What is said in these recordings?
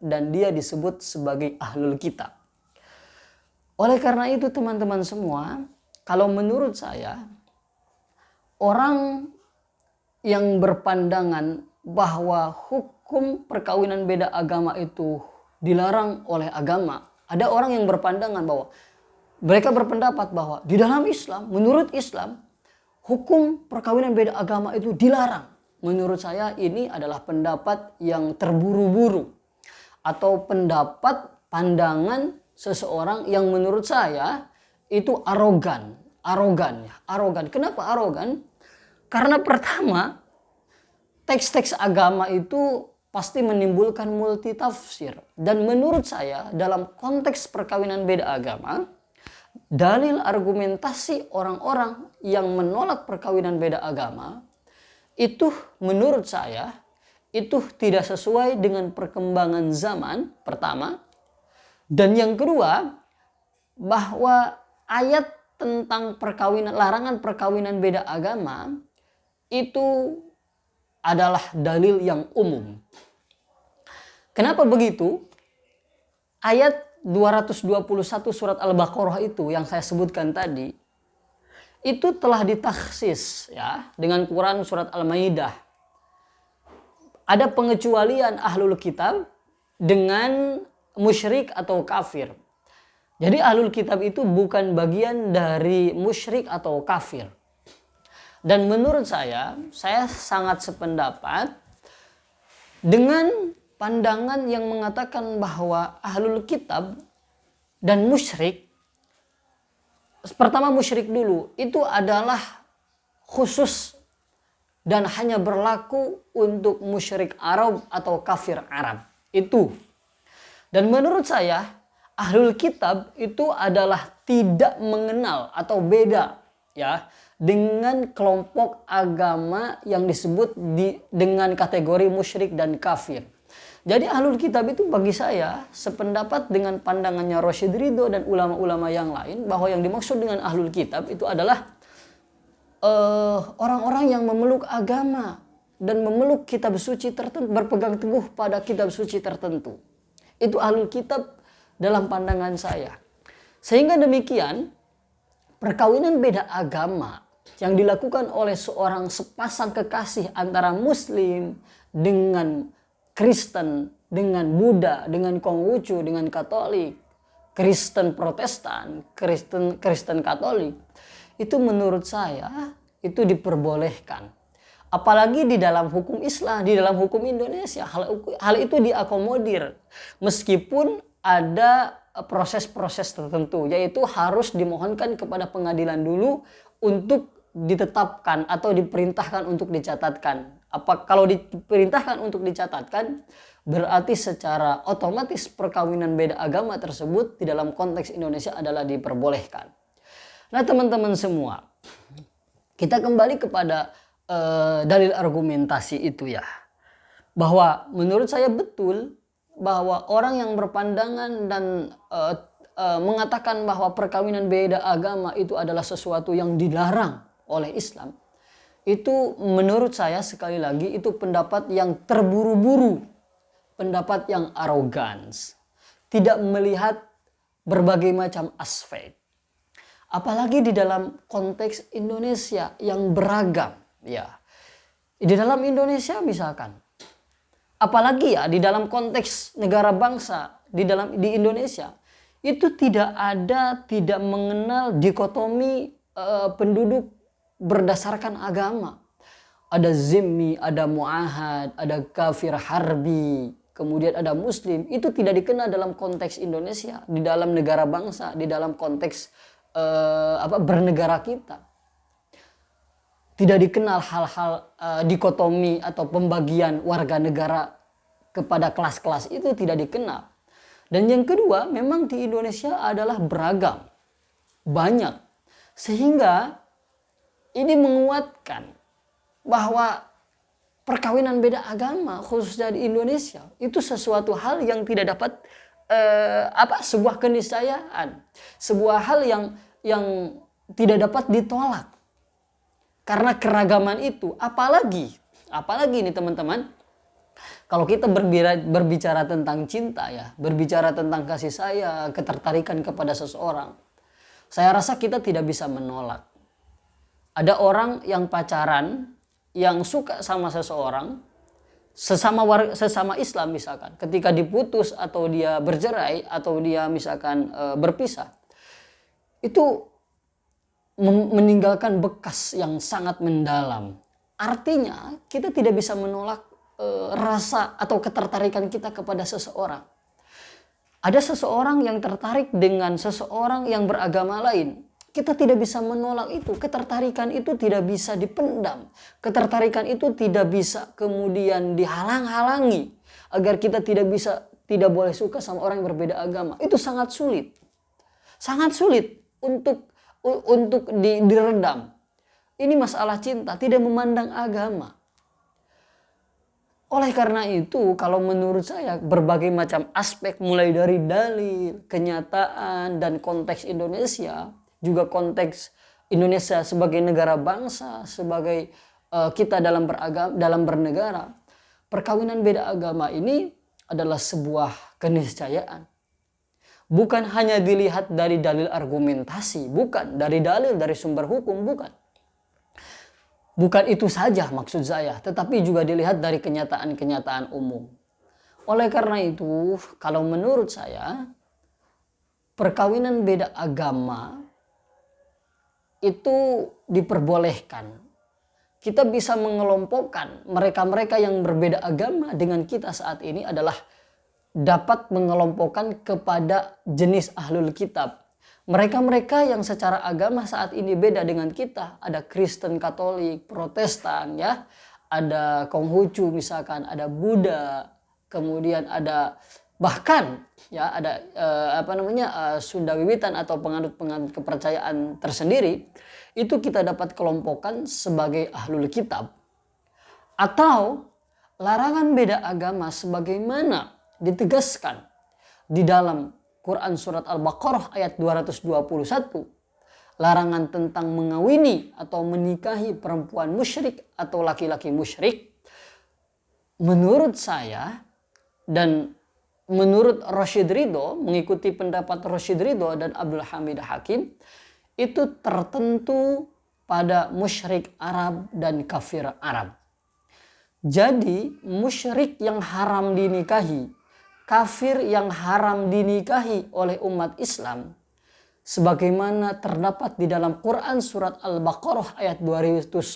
dan dia disebut sebagai ahlul kitab. Oleh karena itu teman-teman semua, kalau menurut saya, orang yang berpandangan bahwa hukum perkawinan beda agama itu dilarang oleh agama. Ada orang yang berpandangan bahwa mereka berpendapat bahwa di dalam Islam, menurut Islam, hukum perkawinan beda agama itu dilarang. Menurut saya ini adalah pendapat yang terburu-buru atau pendapat pandangan seseorang yang menurut saya itu arogan. Kenapa arogan? Karena pertama, teks-teks agama itu pasti menimbulkan multitafsir. Dan menurut saya dalam konteks perkawinan beda agama, dalil argumentasi orang-orang yang menolak perkawinan beda agama itu menurut saya itu tidak sesuai dengan perkembangan zaman pertama. Dan yang kedua, bahwa ayat tentang larangan perkawinan beda agama itu adalah dalil yang umum. Kenapa begitu? Ayat 221 surat Al-Baqarah itu yang saya sebutkan tadi, itu telah ditaksis ya dengan Quran surat Al-Maidah. Ada pengecualian ahlul kitab dengan musyrik atau kafir. Jadi ahlul kitab itu bukan bagian dari musyrik atau kafir. Dan menurut saya sangat sependapat dengan pandangan yang mengatakan bahwa ahlul kitab dan musyrik, pertama musyrik dulu, itu adalah khusus dan hanya berlaku untuk musyrik Arab atau kafir Arab. Itu. Dan menurut saya, ahlul kitab itu adalah tidak mengenal atau beda ya dengan kelompok agama yang disebut dengan kategori musyrik dan kafir. Jadi ahlul kitab itu bagi saya sependapat dengan pandangannya Rasyid Ridho dan ulama-ulama yang lain, bahwa yang dimaksud dengan ahlul kitab itu adalah orang-orang yang memeluk agama dan memeluk kitab suci tertentu, berpegang teguh pada kitab suci tertentu. Itu ahlul kitab dalam pandangan saya. Sehingga demikian, perkawinan beda agama yang dilakukan oleh seorang sepasang kekasih antara Muslim dengan Kristen, dengan Buddha, dengan Konghucu, dengan Katolik, Kristen Protestan, Kristen Katolik, itu menurut saya itu diperbolehkan. Apalagi di dalam hukum Islam, di dalam hukum Indonesia, hal itu diakomodir. Meskipun ada proses-proses tertentu, yaitu harus dimohonkan kepada pengadilan dulu untuk ditetapkan atau diperintahkan untuk dicatatkan. Kalau diperintahkan untuk dicatatkan, berarti secara otomatis perkawinan beda agama tersebut di dalam konteks Indonesia adalah diperbolehkan. Nah teman-teman semua, kita kembali kepada dalil argumentasi itu ya. Bahwa menurut saya betul bahwa orang yang berpandangan dan mengatakan bahwa perkawinan beda agama itu adalah sesuatu yang dilarang oleh Islam, itu menurut saya sekali lagi itu pendapat yang terburu-buru, pendapat yang arogans, tidak melihat berbagai macam aspek. Apalagi di dalam konteks Indonesia yang beragam ya. Di dalam Indonesia misalkan, apalagi ya di dalam konteks negara bangsa di Indonesia itu tidak mengenal dikotomi penduduk berdasarkan agama. Ada zimmi, ada muahad, ada kafir harbi, kemudian ada muslim. Itu tidak dikenal dalam konteks Indonesia, di dalam negara bangsa, di dalam konteks bernegara kita. Tidak dikenal hal-hal dikotomi atau pembagian warga negara kepada kelas-kelas, itu tidak dikenal. Dan yang kedua, memang di Indonesia adalah beragam, banyak, sehingga ini menguatkan bahwa perkawinan beda agama khususnya di Indonesia itu sesuatu hal yang tidak dapat sebuah keniscayaan, sebuah hal yang tidak dapat ditolak. Karena keragaman itu, apalagi ini teman-teman, Kalau kita berbicara tentang cinta ya, berbicara tentang kasih sayang, ketertarikan kepada seseorang, saya rasa kita tidak bisa menolak. Ada orang yang pacaran, yang suka sama seseorang, sesama Islam misalkan, ketika diputus atau dia bercerai atau dia misalkan berpisah, itu meninggalkan bekas yang sangat mendalam. Artinya kita tidak bisa menolak rasa atau ketertarikan kita kepada seseorang. Ada seseorang yang tertarik dengan seseorang yang beragama lain. Kita tidak bisa menolak itu. Ketertarikan itu tidak bisa dipendam. Ketertarikan itu tidak bisa kemudian dihalang-halangi agar kita tidak boleh suka sama orang yang berbeda agama. Itu sangat sulit. Sangat sulit untuk diredam. Ini masalah cinta, tidak memandang agama. Oleh karena itu, kalau menurut saya berbagai macam aspek mulai dari dalil, kenyataan, dan konteks Indonesia, juga konteks Indonesia sebagai negara bangsa, sebagai kita dalam bernegara, perkawinan beda agama ini adalah sebuah keniscayaan. Bukan hanya dilihat dari dalil argumentasi, bukan dari dalil dari sumber hukum, bukan. Bukan itu saja maksud saya, tetapi juga dilihat dari kenyataan-kenyataan umum. Oleh karena itu, kalau menurut saya, perkawinan beda agama itu diperbolehkan. Kita bisa mengelompokkan mereka-mereka yang berbeda agama dengan kita saat ini adalah dapat mengelompokkan kepada jenis ahlul kitab. Mereka-mereka yang secara agama saat ini beda dengan kita, ada Kristen, Katolik, Protestan ya, ada Konghucu misalkan, ada Buddha, kemudian ada bahkan ya ada Sunda Wiwitan atau penganut-penganut kepercayaan tersendiri, itu kita dapat kelompokkan sebagai ahlul kitab. Atau larangan beda agama sebagaimana ditegaskan di dalam Quran surat Al-Baqarah ayat 221, larangan tentang mengawini atau menikahi perempuan musyrik atau laki-laki musyrik. Menurut saya dan menurut Rashid Ridho, mengikuti pendapat Rashid Ridho dan Abdul Hamid Hakim, itu tertentu pada musyrik Arab dan kafir Arab. Jadi musyrik yang haram dinikahi, kafir yang haram dinikahi oleh umat Islam, sebagaimana terdapat di dalam Quran surat Al-Baqarah ayat 221,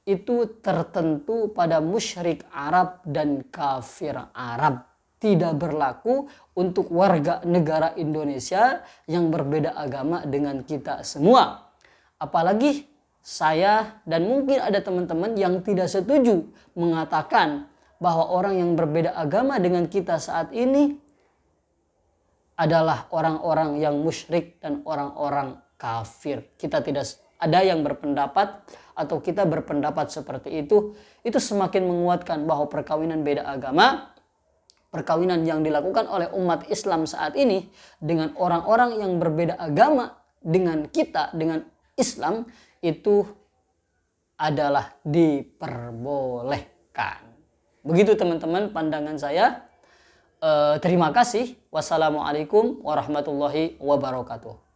itu tertentu pada musyrik Arab dan kafir Arab. Tidak berlaku untuk warga negara Indonesia yang berbeda agama dengan kita semua. Apalagi saya dan mungkin ada teman-teman yang tidak setuju mengatakan bahwa orang yang berbeda agama dengan kita saat ini adalah orang-orang yang musyrik dan orang-orang kafir. Kita tidak ada yang berpendapat atau kita berpendapat seperti itu semakin menguatkan bahwa perkawinan beda agama, perkawinan yang dilakukan oleh umat Islam saat ini dengan orang-orang yang berbeda agama dengan kita, dengan Islam, itu adalah diperbolehkan. Begitu teman-teman pandangan saya. Terima kasih. Wassalamualaikum warahmatullahi wabarakatuh.